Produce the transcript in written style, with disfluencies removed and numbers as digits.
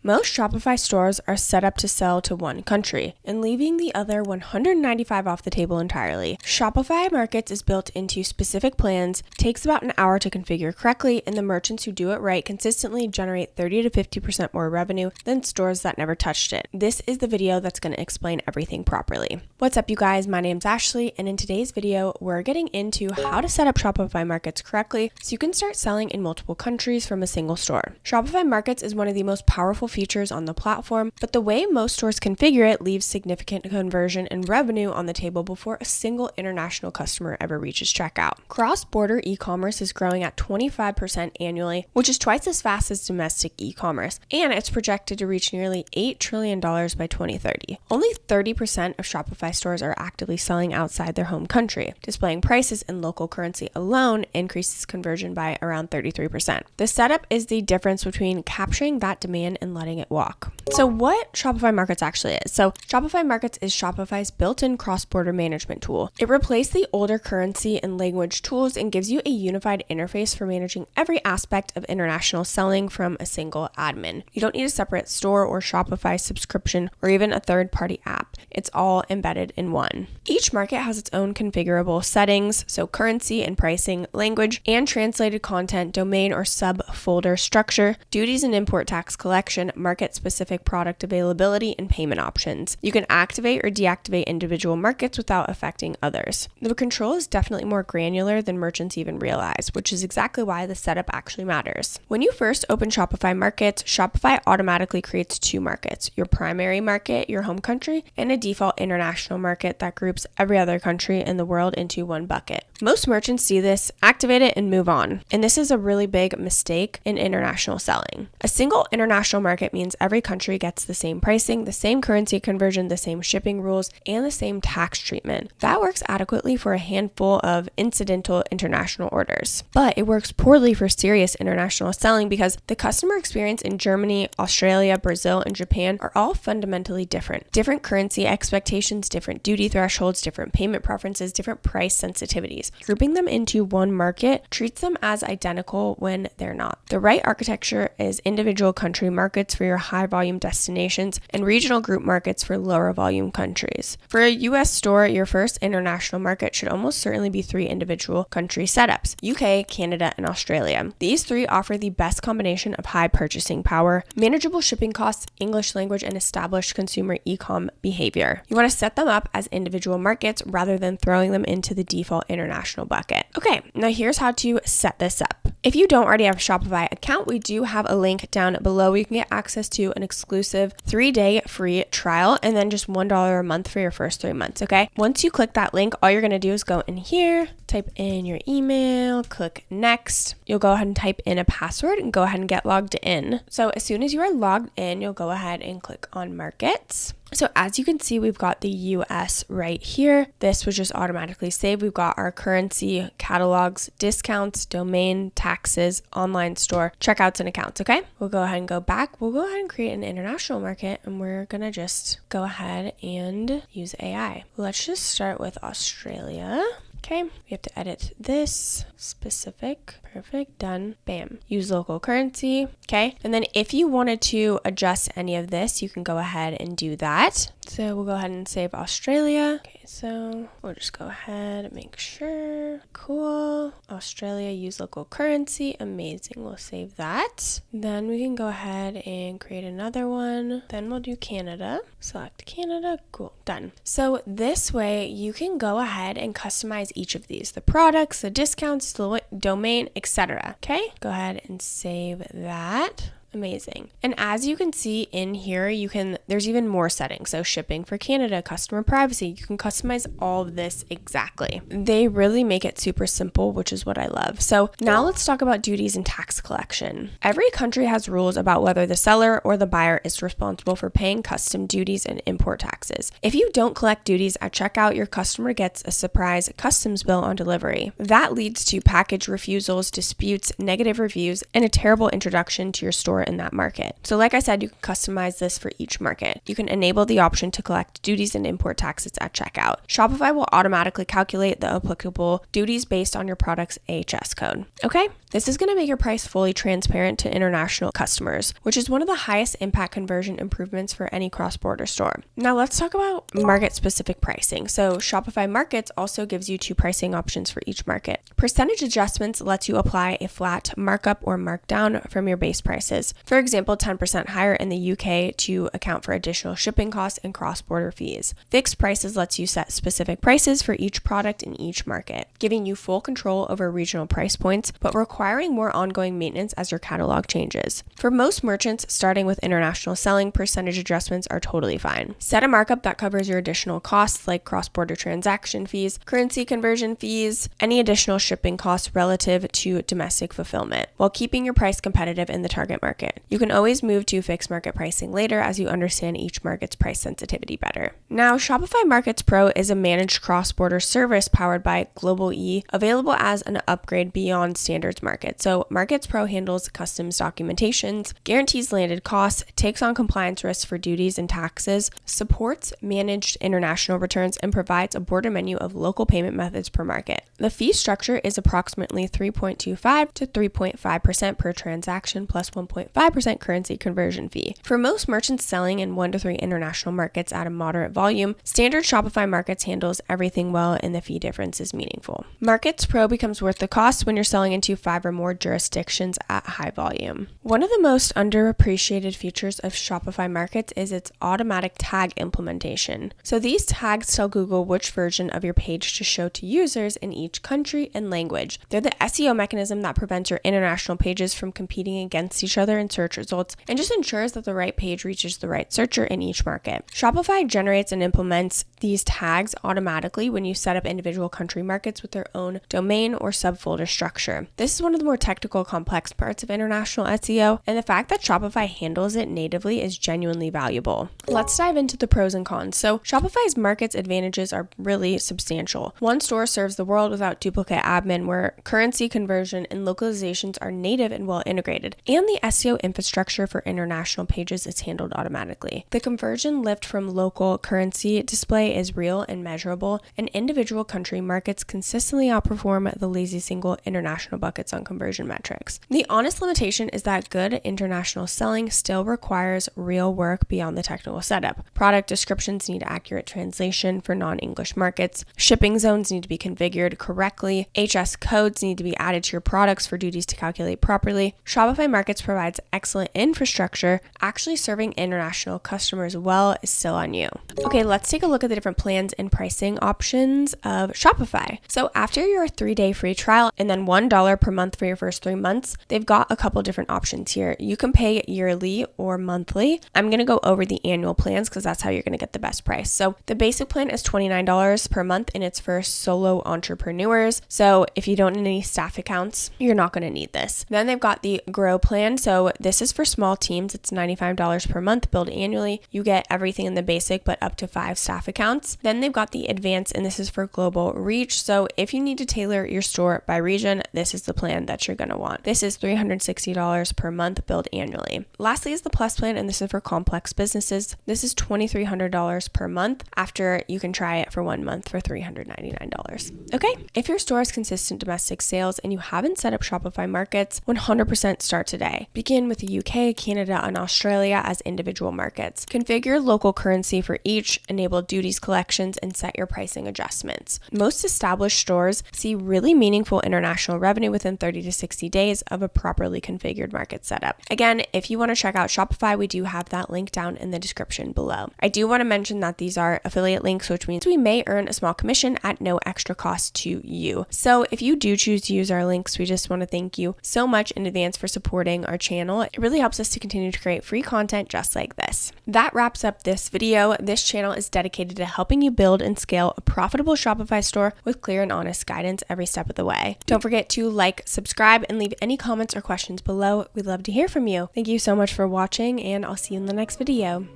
Most Shopify stores are set up to sell to one country and leaving the other 195 off the table entirely. Shopify Markets is built into specific plans, takes about an hour to configure correctly, and the merchants who do it right consistently generate 30 to 50% more revenue than stores that never touched it. This is the video that's going to explain everything properly. What's up, you guys? My name's Ashley, and in today's video, we're getting into how to set up Shopify Markets correctly so you can start selling in multiple countries from a single store. Shopify Markets is one of the most powerful features on the platform, but the way most stores configure it leaves significant conversion and revenue on the table before a single international customer ever reaches checkout. Cross-border e-commerce is growing at 25% annually, which is twice as fast as domestic e-commerce, and it's projected to reach nearly $8 trillion by 2030. Only 30% of Shopify stores are actively selling outside their home country. Displaying prices in local currency alone increases conversion by around 33%. The setup is the difference between capturing that demand and letting it walk. So what Shopify Markets actually is. So Shopify Markets is Shopify's built-in cross-border management tool. It replaced the older currency and language tools and gives you a unified interface for managing every aspect of international selling from a single admin. You don't need a separate store or Shopify subscription or even a third-party app. It's all embedded in one. Each market has its own configurable settings, so currency and pricing, language and translated content, domain or subfolder structure, duties and import tax collection, market-specific product availability, and payment options. You can activate or deactivate individual markets without affecting others. The control is definitely more granular than merchants even realize, which is exactly why the setup actually matters. When you first open Shopify Markets, Shopify automatically creates two markets: your primary market, your home country, and a default international market that groups every other country in the world into one bucket. Most merchants see this, activate it, and move on. And this is a really big mistake in international selling. A single international market means every country gets the same pricing, the same currency conversion, the same shipping rules, and the same tax treatment. That works adequately for a handful of incidental international orders. But it works poorly for serious international selling because the customer experience in Germany, Australia, Brazil, and Japan are all fundamentally different. Different currency expectations, different duty thresholds, different payment preferences, different price sensitivities. Grouping them into one market treats them as identical when they're not. The right architecture is individual country markets for your high volume destinations and regional group markets for lower volume countries. For a US store, your first international market should almost certainly be 3 individual country setups: UK, Canada, and Australia. These 3 offer the best combination of high purchasing power, manageable shipping costs, English language, and established consumer e-com behavior. You want to set them up as individual markets rather than throwing them into the default international bucket. Okay, now here's how to set this up. If you don't already have a Shopify account, we do have a link down below where you can get access to an exclusive 3-day free trial and then just $1 a month for your first 3 months, okay? Once you click that link, all you're gonna do is go in here, type in your email, click next. You'll go ahead and type in a password and go ahead and get logged in. So as soon as you are logged in, you'll go ahead and click on Markets. So as you can see, we've got the US right here. This was just automatically saved. We've got our currency, catalogs, discounts, domain, taxes, online store, checkouts, and accounts, okay? We'll go ahead and go back. We'll go ahead and create an international market, and we're gonna just go ahead and use AI. Let's just start with Australia. Okay, we have to edit this specific, perfect, done, bam. Use local currency, okay? And then if you wanted to adjust any of this, you can go ahead and do that. So we'll go ahead and save Australia. Okay, so we'll just go ahead and make sure. Cool. Australia, use local currency. Amazing. We'll save that. Then we can go ahead and create another one. Then we'll do Canada. Select Canada. Cool. Done. So this way you can go ahead and customize each of these: the products, the discounts, the domain, etc. Okay? Go ahead and save that. Amazing. And as you can see in here, there's even more settings. So shipping for Canada, customer privacy, you can customize all of this exactly. They really make it super simple, which is what I love. So now let's talk about duties and tax collection. Every country has rules about whether the seller or the buyer is responsible for paying custom duties and import taxes. If you don't collect duties at checkout, your customer gets a surprise customs bill on delivery. That leads to package refusals, disputes, negative reviews, and a terrible introduction to your store store in that market. So like I said, you can customize this for each market. You can enable the option to collect duties and import taxes at checkout. Shopify will automatically calculate the applicable duties based on your product's AHS code. Okay? This is going to make your price fully transparent to international customers, which is one of the highest impact conversion improvements for any cross-border store. Now let's talk about market-specific pricing. So Shopify Markets also gives you two pricing options for each market. Percentage adjustments lets you apply a flat markup or markdown from your base prices. For example, 10% higher in the UK to account for additional shipping costs and cross-border fees. Fixed prices lets you set specific prices for each product in each market, giving you full control over regional price points, but requiring more ongoing maintenance as your catalog changes. For most merchants starting with international selling, percentage adjustments are totally fine. Set a markup that covers your additional costs like cross-border transaction fees, currency conversion fees, any additional shipping costs relative to domestic fulfillment, while keeping your price competitive in the target market. You can always move to fixed market pricing later as you understand each market's price sensitivity better. Now, Shopify Markets Pro is a managed cross-border service powered by Global E, available as an upgrade beyond standards market. So Markets Pro handles customs documentations, guarantees landed costs, takes on compliance risks for duties and taxes, supports managed international returns, and provides a border menu of local payment methods per market. The fee structure is approximately 3.25 to 3.5% per transaction plus 1.5% currency conversion fee. For most merchants selling in 1 to 3 international markets at a moderate volume, standard Shopify Markets handles everything well and the fee difference is meaningful. Markets Pro becomes worth the cost when you're selling into 5 or more jurisdictions at high volume. One of the most underappreciated features of Shopify Markets is its automatic tag implementation. So these tags tell Google which version of your page to show to users in each country and language. They're the SEO mechanism that prevents your international pages from competing against each other in search results and just ensures that the right page reaches the right searcher in each market. Shopify generates and implements these tags automatically when you set up individual country markets with their own domain or subfolder structure. This is one of the more technical, complex parts of international SEO, and the fact that Shopify handles it natively is genuinely valuable. Let's dive into the pros and cons. So Shopify's markets advantages are really substantial. One store serves the world without duplicate admin, where currency conversion and localizations are native and well integrated, and the SEO infrastructure for international pages is handled automatically. The conversion lift from local currency display is real and measurable, and individual country markets consistently outperform the lazy single international buckets on conversion metrics. The honest limitation is that good international selling still requires real work beyond the technical setup. Product descriptions need accurate translation for non-English markets. Shipping zones need to be configured correctly. HS codes need to be added to your products for duties to calculate properly. Shopify Markets provides excellent infrastructure. Actually serving international customers well is still on you. Okay, let's take a look at the different plans and pricing options of Shopify. So after your 3-day free trial and then $1 per month for your first 3 months, they've got a couple different options here. You can pay yearly or monthly. I'm going to go over the annual plans because that's how you're going to get the best price. So the basic plan is $29 per month and it's for solo entrepreneurs. So if you don't need any staff accounts, you're not going to need this. Then they've got the Grow plan. So this is for small teams. It's $95 per month, billed annually. You get everything in the basic, but up to 5 staff accounts. Then they've got the Advanced, and this is for global reach. So if you need to tailor your store by region, this is the plan that you're going to want. This is $360 per month, billed annually. Lastly is the Plus plan, and this is for complex businesses. This is $2,300 per month after you can try it for 1 month for $399. Okay, if your store has consistent domestic sales and you haven't set up Shopify Markets, 100% start today. Begin with the UK, Canada, and Australia as individual markets. Configure local currency for each, enable duties collections, and set your pricing adjustments. Most established stores see really meaningful international revenue within 30 to 60 days of a properly configured market setup. Again, if you want to check out Shopify, we do have that link down in the description below. I do want to mention that these are affiliate links, which means we may earn a small commission at no extra cost to you. So if you do choose to use our links, we just want to thank you so much in advance for supporting our channel. It really helps us to continue to create free content just like this. That wraps up this video. This channel is dedicated to helping you build and scale a profitable Shopify store with clear and honest guidance every step of the way. Don't forget to like, subscribe, and leave any comments or questions below. We'd love to hear from you. Thank you so much for watching, and I'll see you in the next video.